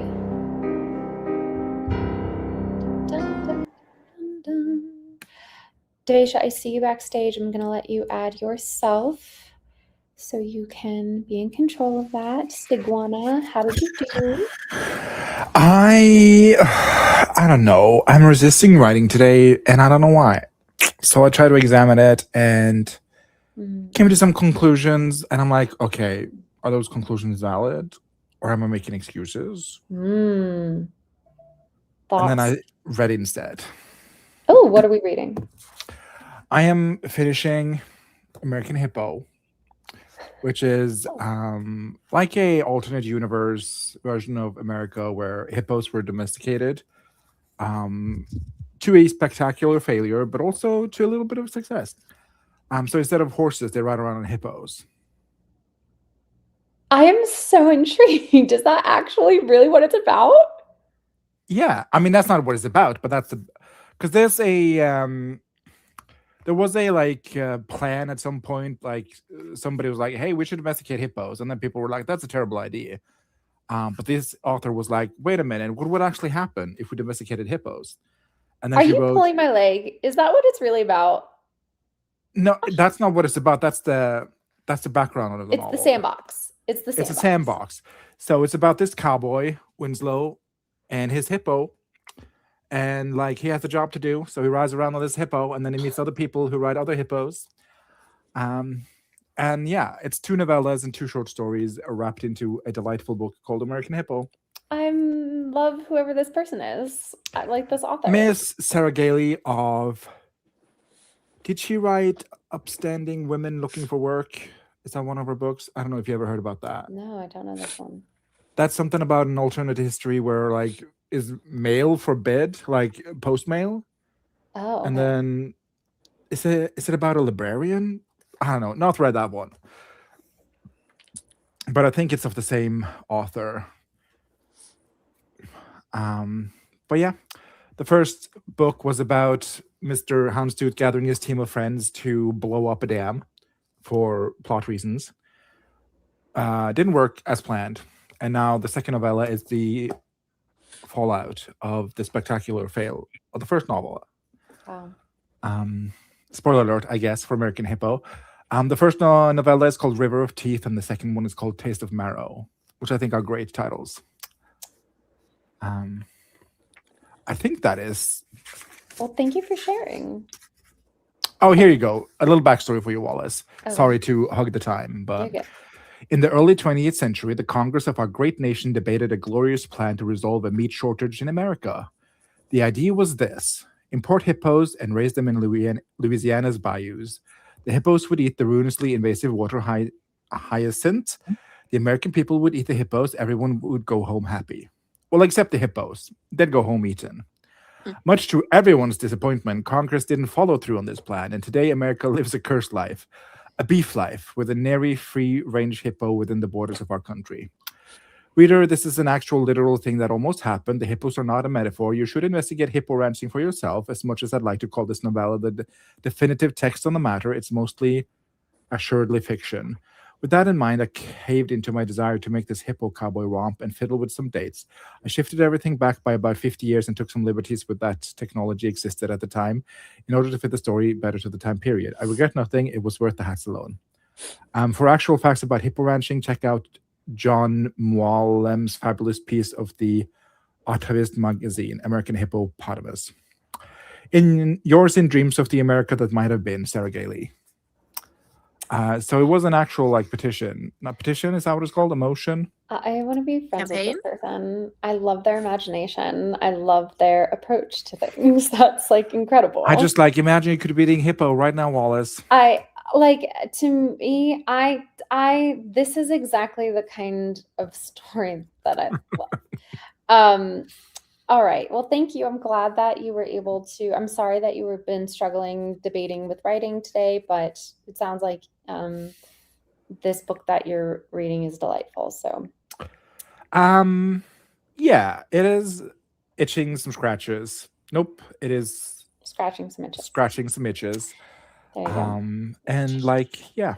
Dun, dun, dun, dun. Devisha, I see you backstage. I'm going to let you add yourself so you can be in control of that. Stigwana, how did you do? I don't know. I'm resisting writing today, and I don't know why. So I tried to examine it and came to some conclusions, and I'm like, okay, are those conclusions valid, or am I making excuses? Thoughts? And then I read it instead. Oh, what are we reading? I am finishing American Hippo, which is like a alternate universe version of America where hippos were domesticated to a spectacular failure, but also to a little bit of success. So instead of horses, they ride around on hippos. I am so intrigued. Is that actually really what it's about? Yeah, I mean that's not what it's about, but that's because there's a there was a plan at some point. Like somebody was like, "Hey, we should domesticate hippos," and then people were like, "That's a terrible idea." But this author was like, "Wait a minute, what would actually happen if we domesticated hippos?" And then Are she you wrote, pulling my leg? Is that what it's really about? "No, that's not what it's about. That's the background of the novel. It's the sandbox. It's the sandbox. It's a sandbox. So it's about this cowboy Winslow and his hippo, and like he has a job to do, so he rides around on this hippo, and then he meets other people who ride other hippos. And yeah, it's 2 novellas and 2 short stories wrapped into a delightful book called American Hippo. I love whoever this person is. I like this author. Miss Sarah Gailey of... Did she write Upstanding Women Looking for Work? Is that one of her books? I don't know if you ever heard about that. No, I don't know this one. That's something about an alternate history where like is mail forbid, like post mail. Oh, okay. And then is it about a librarian? I don't know. Not read that one. But I think it's of the same author. But yeah, the first book was about Mr. Houndstooth gathering his team of friends to blow up a dam for plot reasons. Didn't work as planned. And now the second novella is the fallout of the spectacular fail of the first novel. Wow. Spoiler alert, I guess, for American Hippo. The first novella is called River of Teeth, and the second one is called Taste of Marrow, which I think are great titles. I think that is... Well, thank you for sharing. Oh, here you go. A little backstory for you, Wallace. Okay. Sorry to hug the time, but... You're good. In the early 20th century, the Congress of our great nation debated a glorious plan to resolve a meat shortage in America. The idea was this: import hippos and raise them in Louisiana's bayous. The hippos would eat the ruinously invasive water hyacinth. The American people would eat the hippos. Everyone would go home happy. Well, except the hippos. They'd go home eaten. Much to everyone's disappointment, Congress didn't follow through on this plan, and today America lives a cursed life. A beef life with a nary free-range hippo within the borders of our country. Reader, this is an actual literal thing that almost happened. The hippos are not a metaphor. You should investigate hippo ranching for yourself. As much as I'd like to call this novella the definitive text on the matter, it's mostly assuredly fiction. With that in mind, I caved into my desire to make this hippo cowboy romp and fiddle with some dates. I shifted everything back by about 50 years and took some liberties with that technology existed at the time in order to fit the story better to the time period. I regret nothing. It was worth the hats alone. For actual facts about hippo ranching, check out John Mwalem's fabulous piece of the Archivist magazine, American Hippopotamus. In yours in dreams of the America that might have been, Sarah Gailey. So it was an actual petition. Not petition, is that what it's called? A motion? I want to be friends Campaign? with this person. I love their imagination. I love their approach to things. That's incredible. I just imagine you could be eating hippo right now, Wallace. To me, this is exactly the kind of story that I love. All right. Well, thank you. I'm glad that you were able to. I'm sorry that you were been struggling debating with writing today, but it sounds like this book that you're reading is delightful. So, yeah, it is itching some scratches. Nope, it is scratching some itches. Scratching some itches. There you go. And yeah.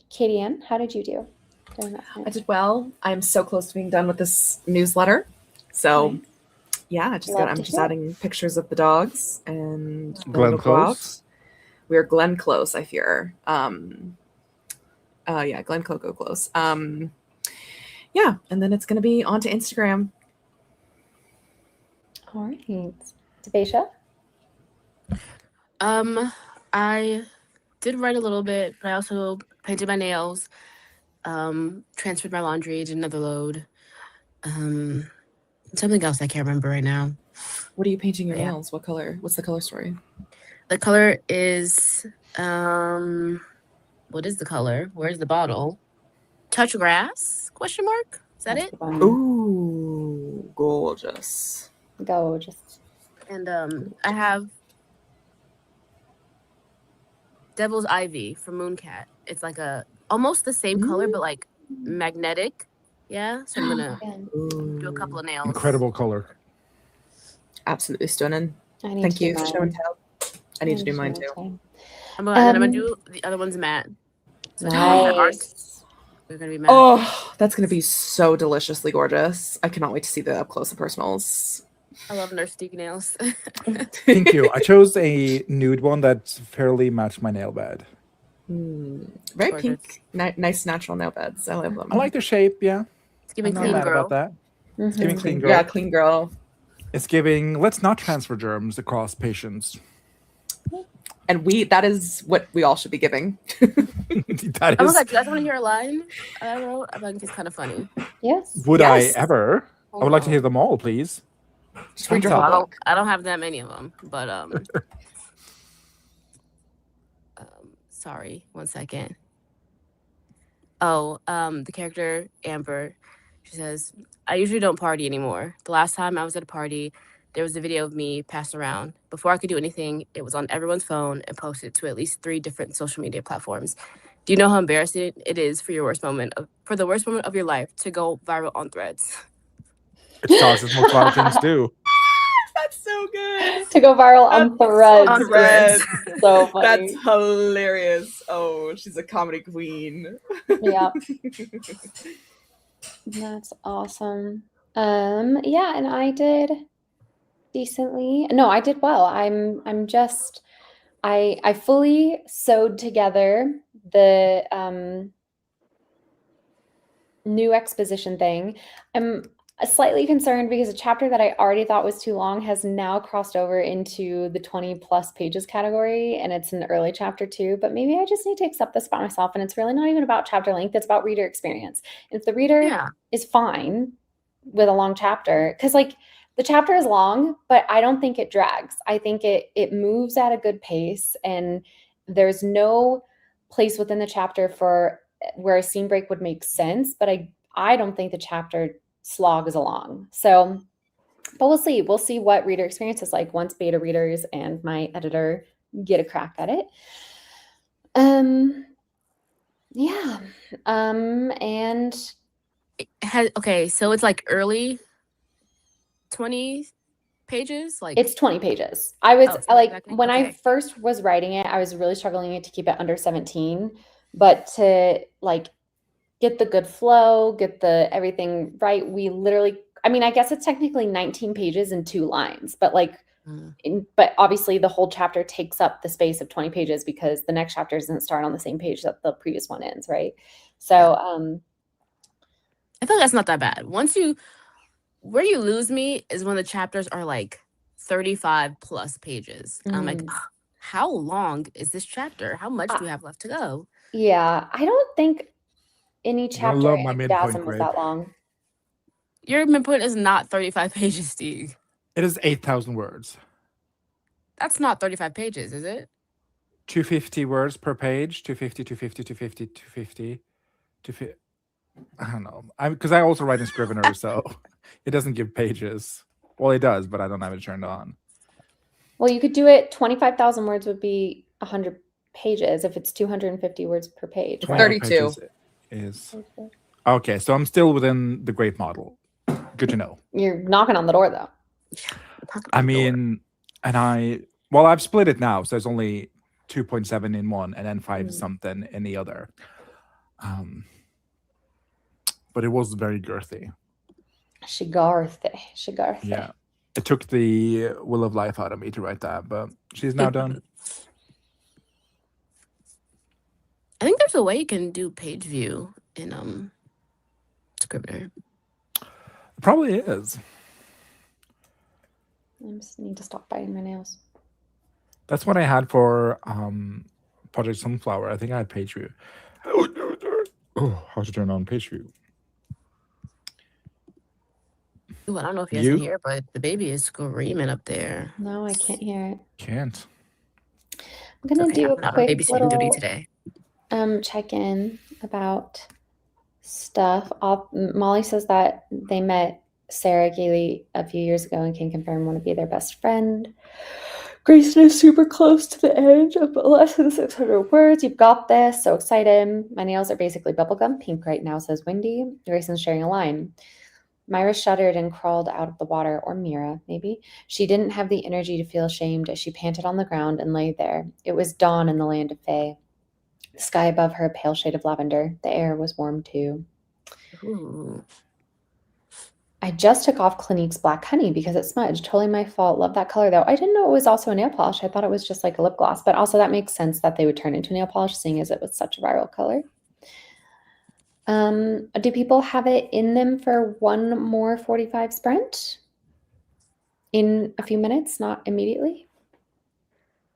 Katie Ann, how did you do? during that time? I did well. I'm so close to being done with this newsletter. So Nice. yeah, I'm just adding pictures of the dogs and then Glenn it'll go out. Close? We're Glenn Close, I fear. Yeah, Glenn Coco Close. Yeah, and then it's gonna be onto Instagram. All right. Debasia? I did write a little bit, but I also painted my nails, transferred my laundry, did another load. Something else I can't remember right now. What are you painting your Yeah. nails? What color? What's the color story? The color is what is the color? Where's the bottle? Touch grass? Question mark? Is that That's it? the one. Ooh, gorgeous. Go. Just And I have Devil's Ivy from Mooncat. It's like almost the same color, but like magnetic. Yeah. So I'm gonna do a couple of nails. Incredible color. Absolutely stunning. I need Thank to do you for mine. show and tell. I need to do mine too. I'm gonna do the other one's matte. So the ones that aren't, Nice. they're gonna be matte. Oh, that's gonna be so deliciously gorgeous. I cannot wait to see the up close and personals. I love Nurse Stick nails. Thank you. I chose a nude one that fairly matched my nail bed. Very Gorgeous. pink, nice natural nail beds. I love them. I like the shape, yeah. It's giving I'm not clean mad girl. about that. It's giving clean girl. Yeah, clean girl. It's giving, let's not transfer germs across patients. And that is what we all should be giving. That Oh my is, god, do you guys want to hear a line I wrote? I think it's kind of funny. Yes. would I Yes. ever? I would like to hear them all, please. Just read your Thumbs whole up. book. I don't have that many of them, but sorry, 1 second. Oh, the character Amber, she says, I usually don't party anymore. The last time I was at a party, there was a video of me passed around. Before I could do anything, it was on everyone's phone and posted to at least 3 different social media platforms. Do you know how embarrassing it is for the worst moment of your life to go viral on Threads? It's Tasha's most viral things do. That's so good. To go viral on Threads. On Threads. So funny. That's hilarious. Oh, she's a comedy queen. Yeah. That's awesome. Yeah, and I did decently. No, I did well. I'm just I fully sewed together the new exposition thing. I'm slightly concerned because a chapter that I already thought was too long has now crossed over into the 20 plus pages category, and it's an early chapter too, but maybe I just need to accept this about myself, and it's really not even about chapter length, it's about reader experience. If the reader is fine with a long chapter, because like the chapter is long, but I don't think it drags. I think it moves at a good pace, and there's no place within the chapter for where a scene break would make sense, but I don't think the chapter slogs along. So, but we'll see. We'll see what reader experience is like once beta readers and my editor get a crack at it. Yeah. And Okay, so it's like early 20 pages, like it's 20 pages. I was so like exactly. when I Okay. first was writing it, I was really struggling to keep it under 17, but to like get the good flow, get the everything right. We literally, I mean, I guess it's technically 19 pages and 2 lines, but like, but obviously the whole chapter takes up the space of 20 pages because the next chapter doesn't start on the same page that the previous one ends, right? So, I feel like that's not that bad. Where you lose me is when the chapters are like 35 plus pages. I'm like, how long is this chapter? How much do we have left to go? yeah, I don't think any I chapter love my in midpoint Dazzum was grade. that long. Your midpoint is not 35 pages, Steve. It is 8,000 words. That's not 35 pages, is it? 250 words per page. 250, 250, 250, 250, 250. I don't know. Because I also write in Scrivener, so it doesn't give pages. Well, it does, but I don't have it turned on. Well, you could do it. 25,000 words would be 100 pages if it's 250 words per page. 25 32. pages is okay. So I'm still within the great model. Good to know. You're knocking on the door, though. I mean, I've split it now, so it's only 2.7 in one, and then 5 something in the other. but it was very girthy. Shigarthy. Yeah. It took the will of life out of me to write that, but she's now done. I think there's a way you can do page view in Scrivener. Probably is. I just need to stop biting my nails. That's what I had for Project Sunflower. I think I had page view. Oh, how to turn on page view? Ooh, I don't know if you guys can hear, but the baby is screaming up there. No, I can't hear it. Can't. I'm gonna do a quick babysitting duty little today. check-in about stuff. Molly says that they met Sarah Gailey a few years ago and can confirm want to be their best friend. Grayson is super close to the edge of less than 600 words. You've got this. So excited. My nails are basically bubblegum pink right now, says Wendy. Grayson's sharing a line. Myra shuddered and crawled out of the water, or Mira, maybe. She didn't have the energy to feel ashamed as she panted on the ground and lay there. It was dawn in the land of Fae. The sky above her, a pale shade of lavender. The air was warm, too. Ooh. I just took off Clinique's Black Honey because it smudged. Totally my fault. Love that color, though. I didn't know it was also a nail polish. I thought it was just like a lip gloss. But also that makes sense that they would turn into nail polish, seeing as it was such a viral color. Do people have it in them for one more 45 sprint? In a few minutes, not immediately?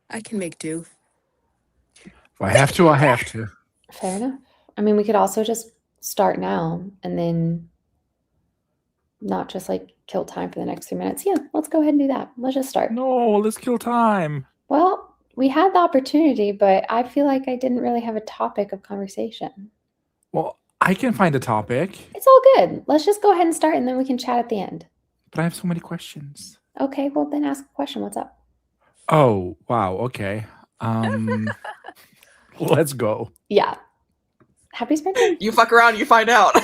I can make do. If I have to, I have to. Fair enough. I mean, we could also just start now and then not just like kill time for the next 3 minutes. Yeah, let's go ahead and do that. Let's just start. No, let's kill time. Well, we had the opportunity, but I feel like I didn't really have a topic of conversation. Well, I can find a topic. It's all good. Let's just go ahead and start and then we can chat at the end. But I have so many questions. Okay, well then ask a question. What's up? Oh, wow. Okay. Let's go. Yeah. Happy sprinting. You fuck around, you find out.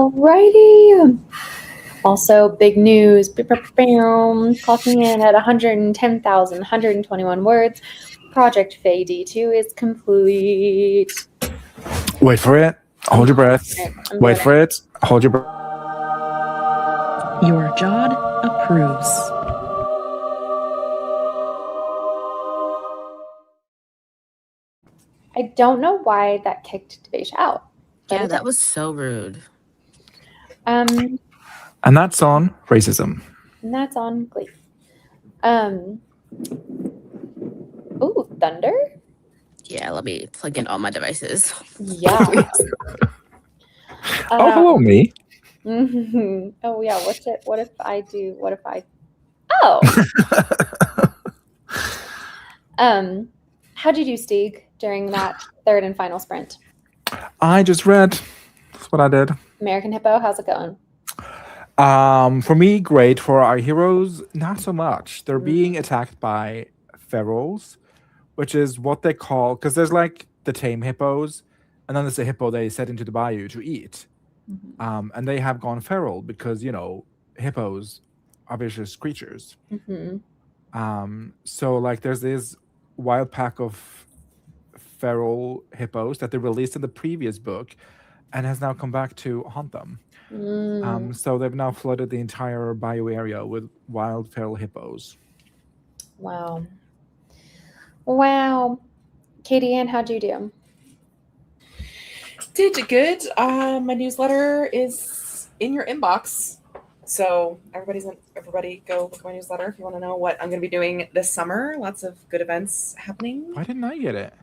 Alrighty. Also, big news. Clocking in at 110,121 words. Project Faye D2 is complete. Wait for it. Hold your breath. I'm Wait doing for it. Hold your breath. Your Jod approves. I don't know why that kicked Devesh out. but Yeah, it that did. was so rude. And that's on racism. that's on Glee. Ooh, Thunder? Yeah, let me plug in all my devices. Yeah. Oh, hello, me. Oh yeah, what if I do oh. How'd you do, Stieg, during that third and final sprint? I just read. That's what I did. American Hippo, how's it going? For me, great. For our heroes, not so much. They're being attacked by ferals, which is what they call, because there's like the tame hippos, and then there's a hippo they set into the bayou to eat. And they have gone feral because, hippos are vicious creatures. So like there's this wild pack of feral hippos that they released in the previous book and has now come back to haunt them. So they've now flooded the entire bayou area with wild feral hippos. Wow. Katie Ann, how'd you do? Did good. My newsletter is in your inbox. So everybody go look at my newsletter if you want to know what I'm going to be doing this summer. Lots of good events happening. Why didn't I get it?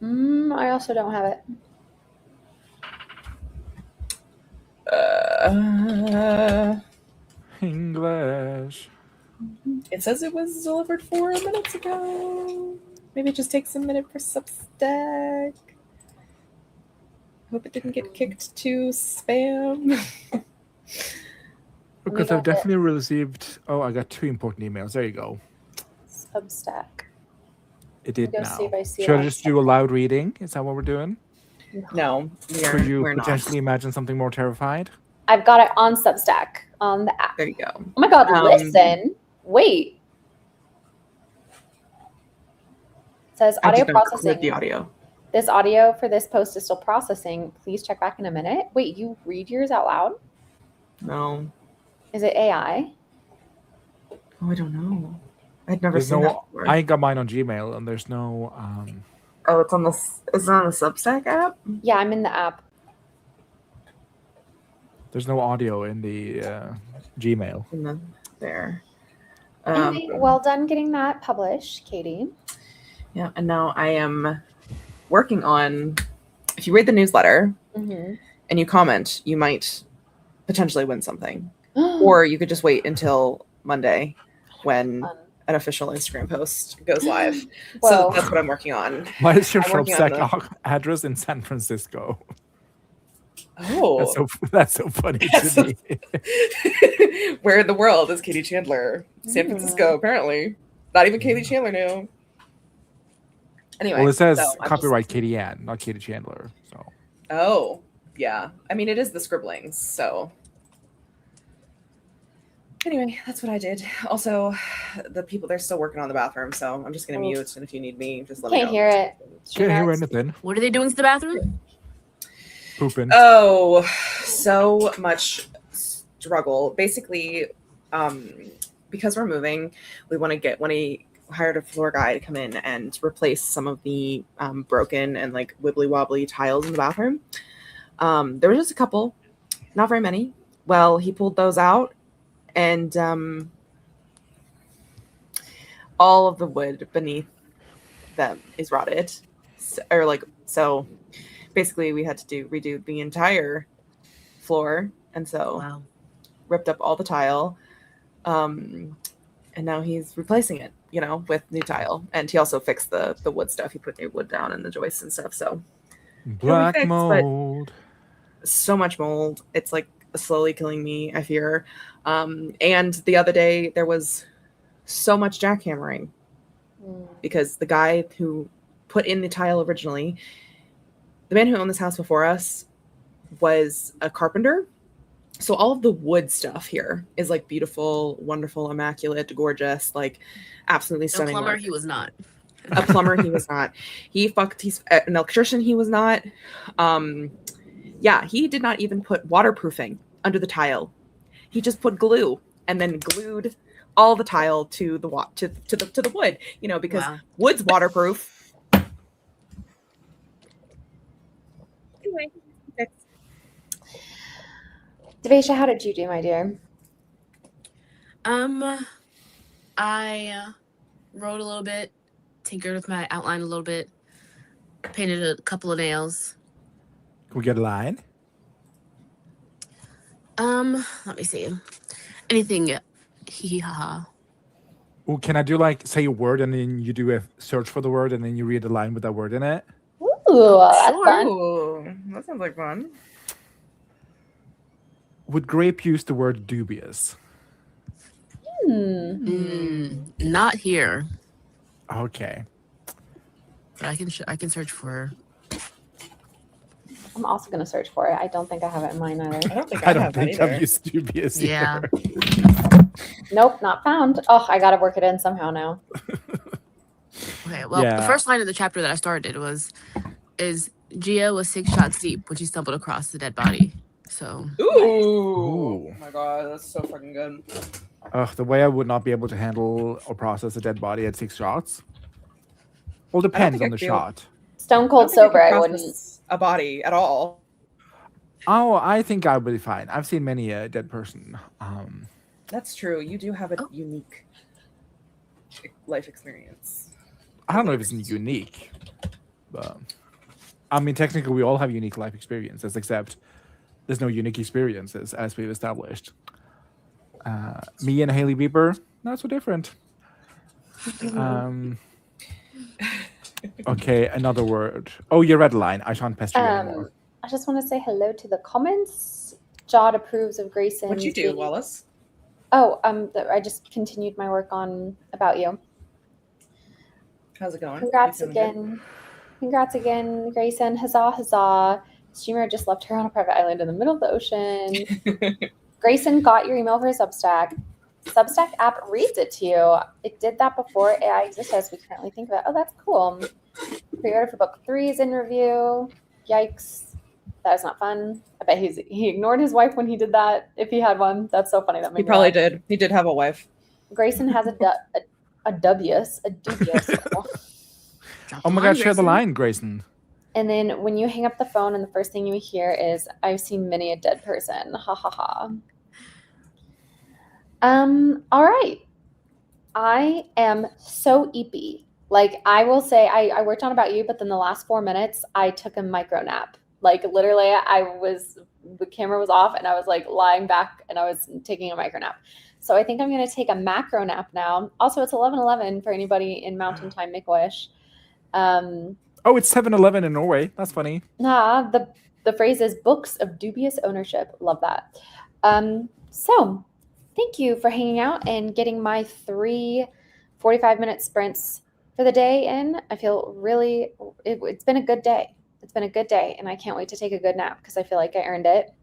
I also don't have it. English. It says it was delivered 4 minutes ago. Maybe it just takes a minute for Substack. Hope it didn't get kicked to spam. Because I've definitely received. Oh, I got 2 important emails. There you go. Substack. It did Go now. see if I see it Should I on just do a loud reading? Is that what we're doing? No, Could you we're potentially not. imagine something more terrified? I've got it on Substack on the app. There you go. Oh my god, listen. Wait. It says I audio did not record processing. the audio. This audio for this post is still processing. Please check back in a minute. Wait, you read yours out loud? No. Is it AI? Oh, I don't know. I'd never There's seen that no. before. I got mine on Gmail, and there's no. Oh, it's on the Substack app? Yeah, I'm in the app. There's no audio in the Gmail. There. Anyway, well done getting that published, Katie. Yeah, and now I am working on. If you read the newsletter and you comment, you might potentially win something, or you could just wait until Monday when an official Instagram post goes live. So that's what I'm working on. Why is your I'm working on Substack address in San Francisco? Oh, that's so funny to me. Where in the world is Katie Chandler? San Francisco, apparently. Not even Katie Chandler knew. Anyway, Well, it says so copyright Katie Ann, not Katie Chandler. So. Oh, yeah. I mean, it is the scribblings. So anyway, that's what I did. Also, the people, they're still working on the bathroom, so I'm just going to mute. And if you need me, just let me know. Can't hear it. Can't hear anything. What are they doing to the bathroom? Pooping. Oh, so much struggle. Basically, because we're moving, we want to get hired a floor guy to come in and replace some of the broken and like wibbly wobbly tiles in the bathroom. There was just a couple, not very many. Well, he pulled those out, and all of the wood beneath them is rotted. So basically we had to redo the entire floor, and so ripped up all the tile, and now he's replacing it, with new tile. And he also fixed the wood stuff. He put new wood down in the joists and stuff. So Black mold. So much mold. It's like slowly killing me, I fear. And the other day there was so much jackhammering because the guy who put in the tile originally, the man who owned this house before us, was a carpenter. So all of the wood stuff here is like beautiful, wonderful, immaculate, gorgeous, like absolutely A stunning plumber work. he was not. A plumber he was not. He's an electrician he was not. Yeah, he did not even put waterproofing under the tile. He just put glue and then glued all the tile to the wood, you know, because Wow. wood's waterproof. Anyway, Devasia, how did you do, my dear? I wrote a little bit, tinkered with my outline a little bit, painted a couple of nails. Can we get a line? Let me see. Anything hee hee ha ha. Ooh, can I do like say a word and then you do a search for the word and then you read the line with that word in it? Ooh, that's fun. Ooh, that sounds like fun. Would Grape use the word dubious? Not here, Okay. but I can search for. I'm also going to search for it. I don't think I have it in mind either. I don't think I I don't have that think I've either. used dubious Yeah. either. Nope, not found. Oh, I got to work it in somehow now. Okay, well, the Yeah. first line of the chapter that I started is Gia was 6 shots deep when she stumbled across the dead body. So Ooh. Ooh. Oh my god, that's so fucking good. The way I would not be able to handle or process a dead body at 6 shots. Well, I don't depends think on I the could be able- shot. Stone I cold don't think I sober, could I wouldn't. process a body at all. Oh, I think I would be fine. I've seen many a dead person. That's true. You do have a Oh. unique life experience. I don't know if it's unique, but I mean, technically, we all have unique life experiences, except there's no unique experiences as we've established. Me and Haley Bieber, not so different. Okay, another word. Oh, you read a line. I shan't pester you anymore. I just want to say hello to the comments. Jod approves of Grayson. What'd you do, Wallace? Oh, I just continued my work on About You. How's it going? Congrats You feeling good? again. Congrats again, Grayson. Huzzah, huzzah. Streamer just left her on a private island in the middle of the ocean. Grayson got your email for his Substack. Substack app reads it to you. It did that before AI existed as we currently think of it. Oh, that's cool. Pre-order for book 3 is in review. Yikes. That is not fun. I bet he ignored his wife when he did that, if he had one. That's so funny. That made He me probably laugh. did. He did have a wife. Grayson has a dubious. Oh my God, share the line, Grayson. And then when you hang up the phone and the first thing you hear is, I've seen many a dead person. Ha ha ha. All right. I am so eepy. Like, I will say I worked on About You, but then the last 4 minutes I took a micro nap. Like, literally the camera was off and I was like lying back and I was taking a micro nap. So I think I'm going to take a macro nap now. Also, it's 11:11 for anybody in Mountain Time, Make-A-Wish. Oh, it's 7-Eleven in Norway. That's funny. Nah, the phrase is books of dubious ownership. Love that. So thank you for hanging out and getting my 3 45-minute sprints for the day in. I feel really, it's been a good day. It's been a good day, and I can't wait to take a good nap because I feel like I earned it.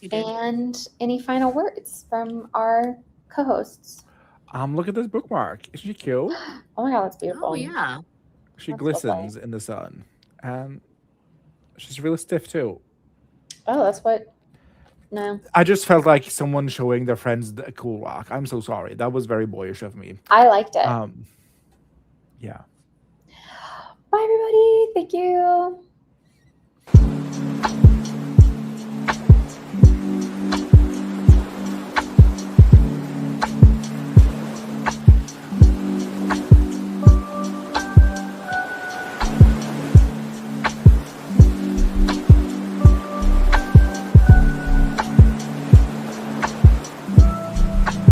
you did. And any final words from our co-hosts? Look at this bookmark. Isn't she cute? Oh my God, that's beautiful. Oh yeah. She That's glistens in the sun. And she's really stiff too. Oh, that's what. No, I just felt like someone showing their friends the cool rock. I'm so sorry. That was very boyish of me. I liked it. Yeah. Bye, everybody. Thank you.